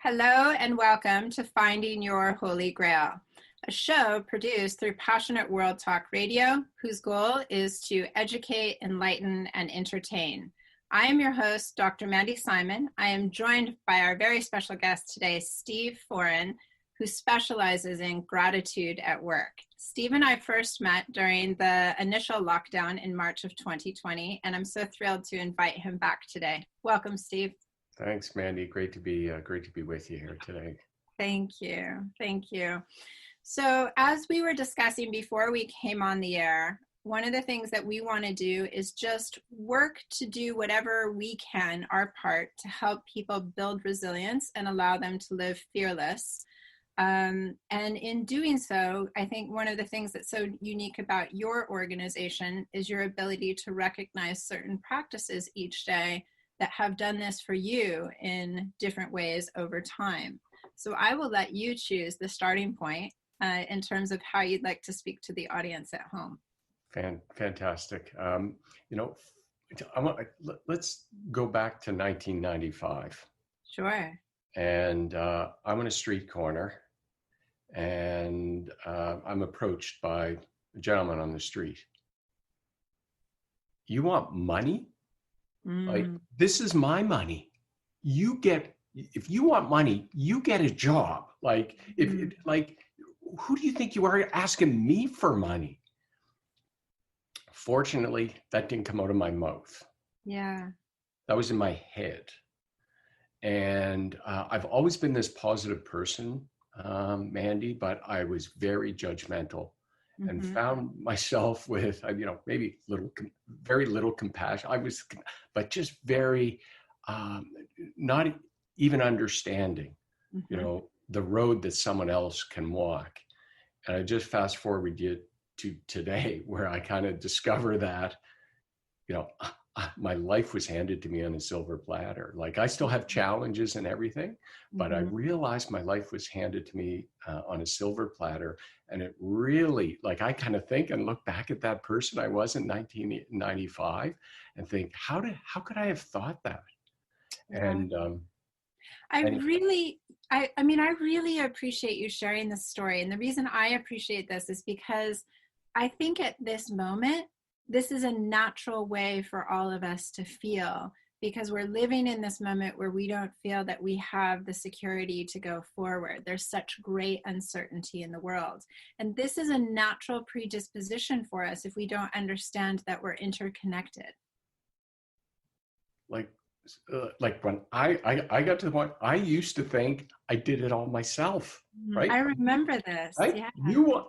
Hello and welcome to Finding Your Holy Grail, a show produced through Passionate World Talk Radio, whose goal is to educate, enlighten, and entertain. I am your host, Dr. Mandy Simon. I am joined by our very special guest today, Steve Foran, who specializes in gratitude at work. Steve and I first met during the initial lockdown in March of 2020, and I'm so thrilled to invite him back today. Welcome, Steve. Thanks, Mandy. Great to be with you here today. Thank you. Thank you. So as we were discussing before we came on the air, one of the things that we want to do is just work to do whatever we can, our part, to help people build resilience and allow them to live fearless. And in doing so, I think one of the things that's so unique about your organization is your ability to recognize certain practices each day that have done this for you in different ways over time. So I will let you choose the starting point in terms of how you'd like to speak to the audience at home. Fantastic. Let's go back to 1995. Sure. And I'm on a street corner, and I'm approached by a gentleman on the street. You want money? Like, this is my money. If you want money, you get a job. Like, who do you think you are asking me for money? Fortunately, that didn't come out of my mouth. Yeah. That was in my head. And I've always been this positive person, Mandy, but I was very judgmental and found myself with, maybe very little compassion. But just very, not even understanding, the road that someone else can walk. And I just fast forward to today, where I kind of discover that, my life was handed to me on a silver platter. Like, I still have challenges and everything, but I realized my life was handed to me on a silver platter. And it really, I kind of think and look back at that person I was in 1995 and think, how could I have thought that? And I really appreciate you sharing this story. And the reason I appreciate this is because I think at this moment, this is a natural way for all of us to feel, because we're living in this moment where we don't feel that we have the security to go forward. There's such great uncertainty in the world. And this is a natural predisposition for us if we don't understand that we're interconnected. Like when I got to the point, I used to think I did it all myself, right? I remember this. Right? Yeah.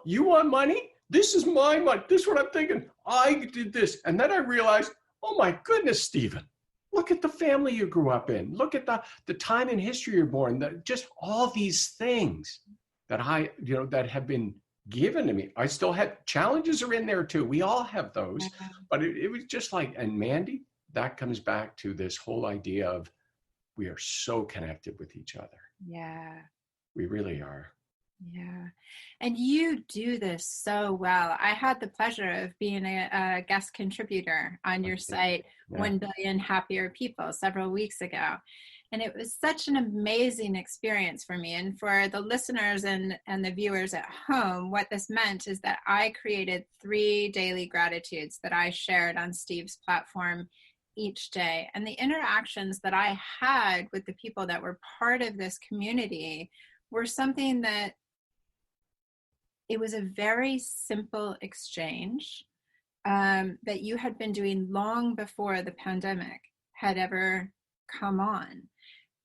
You want money? This is my money. This is what I'm thinking. I did this. And then I realized, oh my goodness, Stephen, look at the family you grew up in. Look at the time in history you're born. Just all these things that that have been given to me. I still have challenges are in there too. We all have those. But it was just and Mandy, that comes back to this whole idea of we are so connected with each other. Yeah. We really are. Yeah. And you do this so well. I had the pleasure of being a guest contributor on your site, 1 Billion Happier People, several weeks ago. And it was such an amazing experience for me. And for the listeners and the viewers at home, what this meant is that I created 3 daily gratitudes that I shared on Steve's platform each day. And the interactions that I had with the people that were part of this community were something that it was a very simple exchange that you had been doing long before the pandemic had ever come on.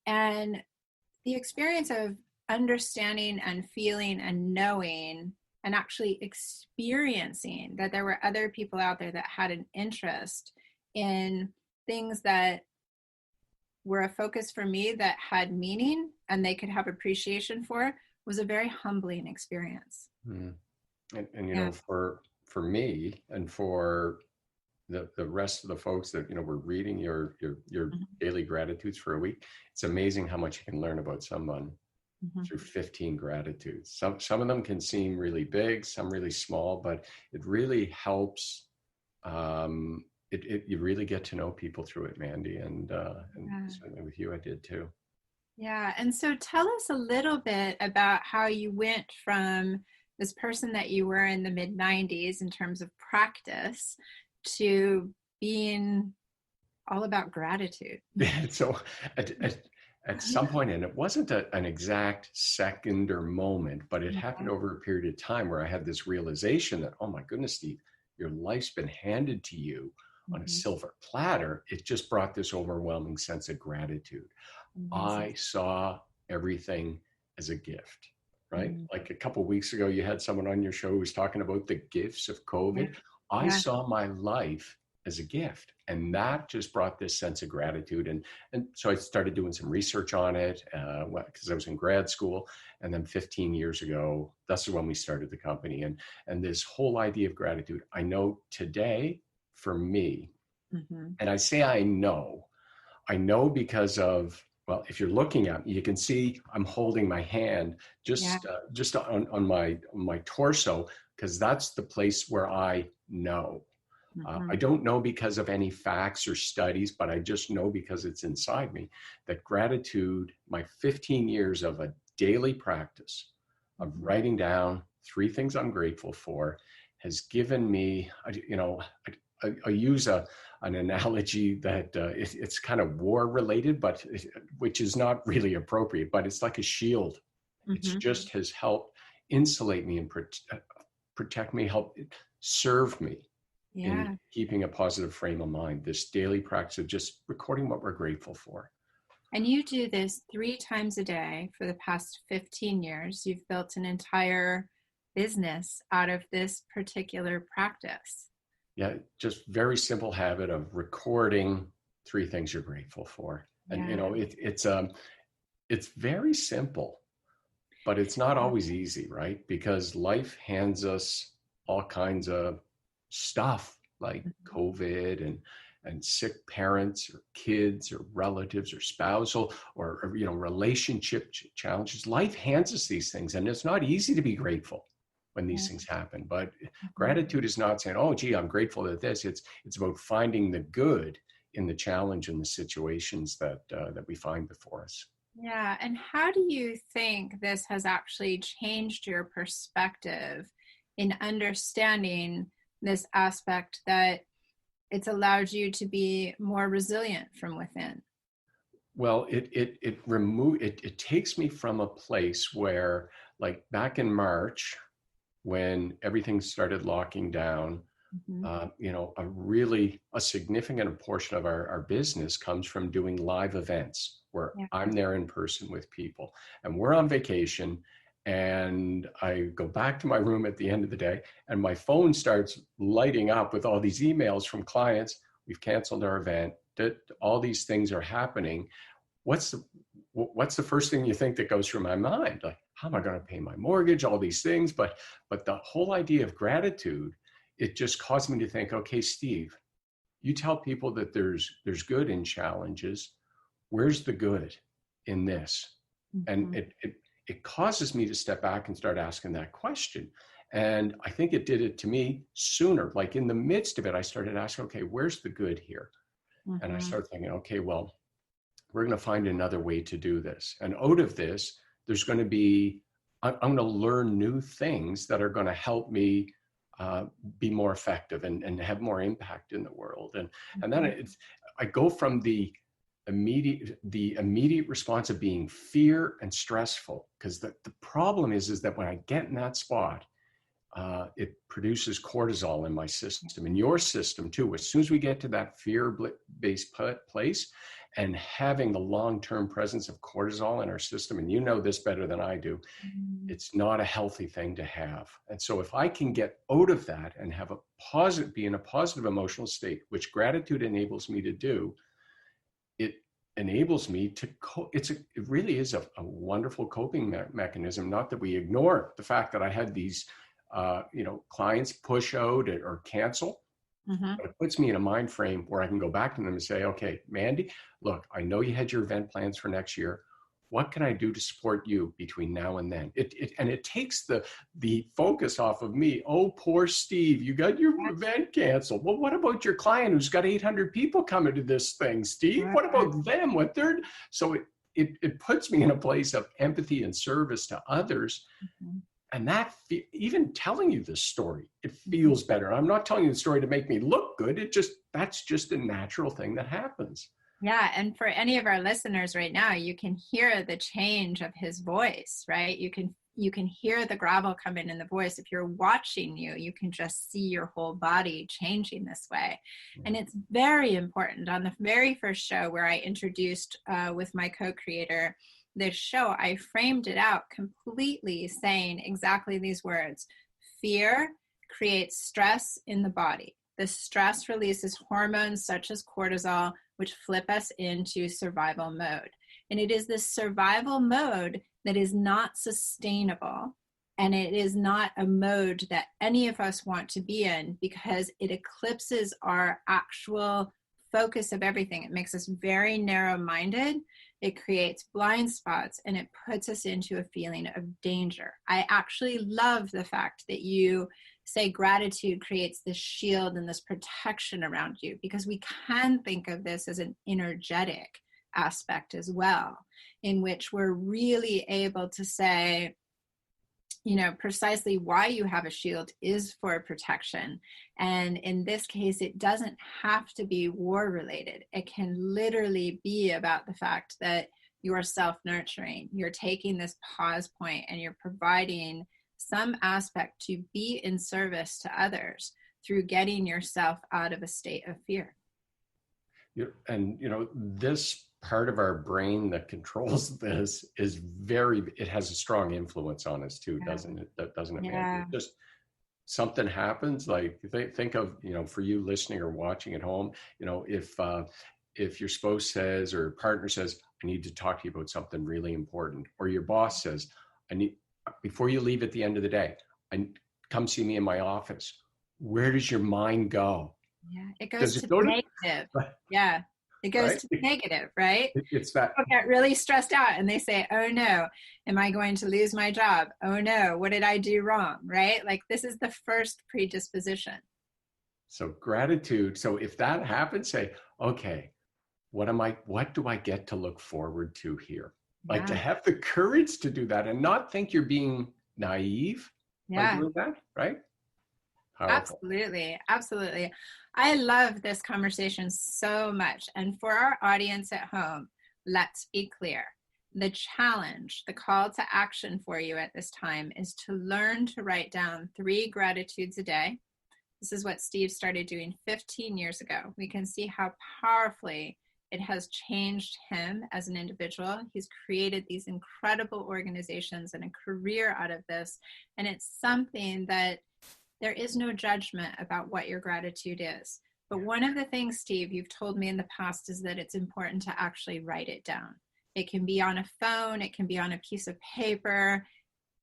And the experience of understanding and feeling and knowing and actually experiencing that there were other people out there that had an interest in things that were a focus for me that had meaning and they could have appreciation for was a very humbling experience. And for me and for the rest of the folks that were reading your daily gratitudes for a week, it's amazing how much you can learn about someone through 15 gratitudes. Some of them can seem really big, some really small, but it really helps. You really get to know people through it, Mandy, and certainly with you, I did too. Yeah. And so tell us a little bit about how you went from this person that you were in the mid 90s in terms of practice to being all about gratitude. So at some point, and it wasn't an exact second or moment, but it happened over a period of time where I had this realization that, oh my goodness, Steve, your life's been handed to you on a Mm-hmm. silver platter. It just brought this overwhelming sense of gratitude. Amazing. I saw everything as a gift, right? Mm-hmm. Like a couple of weeks ago, you had someone on your show who was talking about the gifts of Yeah. COVID. I Yeah. saw my life as a gift, and that just brought this sense of gratitude. And so I started doing some research on it because I was in grad school, and then 15 years ago, that's when we started the company. And this whole idea of gratitude, I know today for me, Mm-hmm. and I know because of, well, if you're looking at me, you can see I'm holding my hand Yeah. just on my torso, because that's the place where I know. Mm-hmm. I don't know because of any facts or studies, but I just know because it's inside me that gratitude, my 15 years of a daily practice of Mm-hmm. writing down 3 things I'm grateful for, has given me, I use an analogy that it's kind of war related, but which is not really appropriate, but it's like a shield. It's Mm-hmm. just has helped insulate me and protect me, help serve me in Yeah. keeping a positive frame of mind. This daily practice of just recording what we're grateful for. And you do this 3 times a day for the past 15 years. You've built an entire business out of this particular practice. Yeah, just very simple habit of recording 3 things you're grateful for. And Yeah. it's very simple, but it's not always easy, right? Because life hands us all kinds of stuff like COVID and sick parents or kids or relatives or spousal or relationship challenges. Life hands us these things, and it's not easy to be grateful when these Yeah. things happen. But Mhm. gratitude is not saying, "Oh, gee, I'm grateful that this." It's about finding the good in the challenge and the situations that we find before us. Yeah. And how do you think this has actually changed your perspective in understanding this aspect that it's allowed you to be more resilient from within? Well, it takes me from a place where, like back in March, when everything started locking down, Hmm. a significant portion of our business comes from doing live events where Yeah. I'm there in person with people, and we're on vacation. And I go back to my room at the end of the day, and my phone starts lighting up with all these emails from clients. We've canceled our event. All these things are happening. What's the what's the first thing you think that goes through my mind? Like, how am I going to pay my mortgage? All these things, but the whole idea of gratitude, it just caused me to think, okay, Steve, you tell people that there's good in challenges. Where's the good in this? And Hmm. it causes me to step back and start asking that question. And I think it did it to me sooner. Like in the midst of it, I started asking, okay, where's the good here? And I Hmm. started thinking, okay, well, we're going to find another way to do this. And out of this, there's going to be, I'm going to learn new things that are going to help me uh, be more effective and have more impact in the world. And then Hmm. I go from the immediate response of being fear and stressful, because the problem is that when I get in that spot, it produces cortisol in my system, in your system too. As soon as we get to that fear-based place and having the long-term presence of cortisol in our system, and you know this better than I do, it's not a healthy thing to have. And so if I can get out of that and have be in a positive emotional state, which gratitude enables me to do, it enables me to it really is a wonderful coping mechanism. Not that we ignore the fact that I had these clients push out or cancel, Hmm. but it puts me in a mind frame where I can go back to them and say, okay, Mandy, look, I know you had your event plans for next year. What can I do to support you between now and then? It takes the focus off of me. Oh, poor Steve, you got your event canceled. Well, what about your client who's got 800 people coming to this thing, Steve? What Right. about them? So it puts me in a place of empathy and service to others. Mhm. And that, even telling you this story, it Mhm. feels better. I'm not telling you the story to make me look good. That's just a natural thing that happens. Yeah, and for any of our listeners right now, you can hear the change of his voice, right? You can hear the gravel come in the voice. If you're watching you can just see your whole body changing this way. And it's very important. On the very first show where I introduced with my co-creator this show, I framed it out completely saying exactly these words: fear creates stress in the body. The stress releases hormones such as cortisol, which flip us into survival mode. And it is this survival mode that is not sustainable. And it is not a mode that any of us want to be in, because it eclipses our actual focus of everything. It makes us very narrow-minded. It creates blind spots, and it puts us into a feeling of danger. I actually love the fact that you say gratitude creates this shield and this protection around you, because we can think of this as an energetic aspect as well, in which we're really able to say, precisely why you have a shield is for protection. And in this case, it doesn't have to be war related. It can literally be about the fact that you're self-nurturing. You're taking this pause point and you're providing some aspect to be in service to others through getting yourself out of a state of fear. And this part of our brain that controls this it has a strong influence on us too, doesn't it? Doesn't it, Mandy? Yeah. Just something happens, like think of, for you listening or watching at home, if your spouse says or partner says, I need to talk to you about something really important, or your boss says, before you leave at the end of the day, come see me in my office. Where does your mind go? Yeah, it goes Does it to go to negative. Yeah, it goes right? to negative, right? It's that. People get really stressed out and they say, oh no, am I going to lose my job? Oh no, what did I do wrong, right? Like, this is the first predisposition. So gratitude. So if that happens, say, okay, what do I get to look forward to here? Like, to Yeah, have the courage to do that and not think you're being naive by yeah, doing that, right? Powerful. absolutely, absolutely. I love this conversation so much. And for our audience at home, let's be clear. The challenge, the call to action for you at this time is to learn to write down 3 gratitudes a day. This is what Steve started doing 15 years ago. We can see how powerfully it has changed him as an individual. He's created these incredible organizations and a career out of this. And it's something that there is no judgment about what your gratitude is. But one of the things, Steve, you've told me in the past is that it's important to actually write it down. It can be on a phone, it can be on a piece of paper,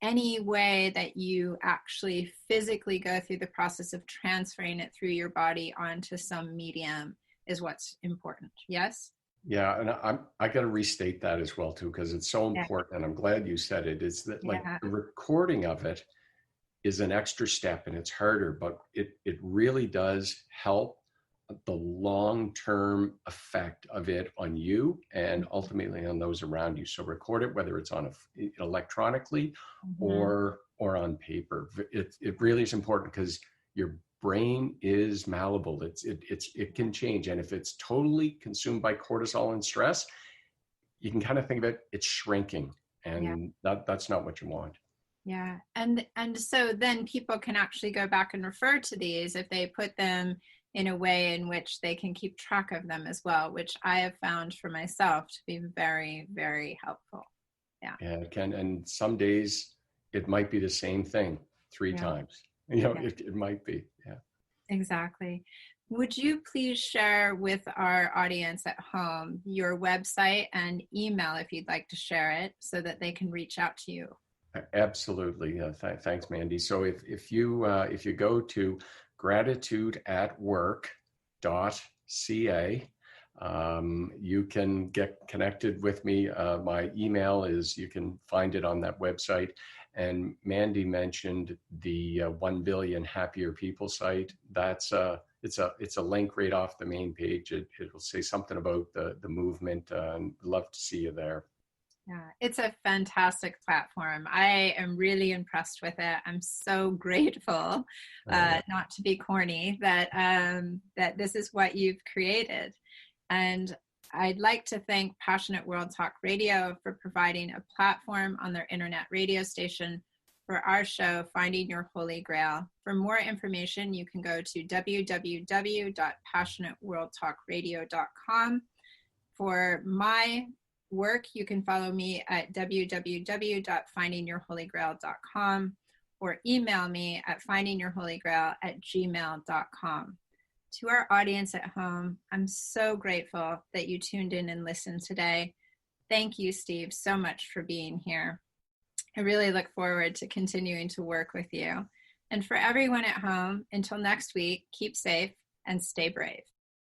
any way that you actually physically go through the process of transferring it through your body onto some medium is what's important. Yes? Yeah, and I got to restate that as well too, because it's so Yeah. important. And I'm glad you said it. Is that, like, Yeah. the recording of it is an extra step, and it's harder, but it really does help the long-term effect of it on you and ultimately on those around you. So record it, whether it's on electronically Mm-hmm. or on paper. It really is important, because your brain is malleable. It can change, and if it's totally consumed by cortisol and stress, you can kind of think of it's shrinking, Yeah. and that's not what you want. Yeah. And so then people can actually go back and refer to these if they put them in a way in which they can keep track of them as well, which I have found for myself to be very, very helpful. Yeah. Yeah, it can. And some days it might be the same thing 3 Yeah. times. Yeah. It might be. Yeah. Exactly. Would you please share with our audience at home your website and email if you'd like to share it so that they can reach out to you? Absolutely. Thanks, Mandy. So if you go to gratitudeatwork.ca, you can get connected with me. My email is, you can find it on that website. And Mandy mentioned the 1 billion happier people site. It's a link right off the main page. It'll say something about the movement. And love to see you there. Yeah, it's a fantastic platform. I am really impressed with it. I'm so grateful, not to be corny, that this is what you've created. And I'd like to thank Passionate World Talk Radio for providing a platform on their internet radio station for our show, Finding Your Holy Grail. For more information, you can go to www.passionateworldtalkradio.com. For my work, you can follow me at www.findingyourholygrail.com or email me at findingyourholygrail@gmail.com. To our audience at home, I'm so grateful that you tuned in and listened today. Thank you, Steve, so much for being here. I really look forward to continuing to work with you. And for everyone at home, until next week, keep safe and stay brave.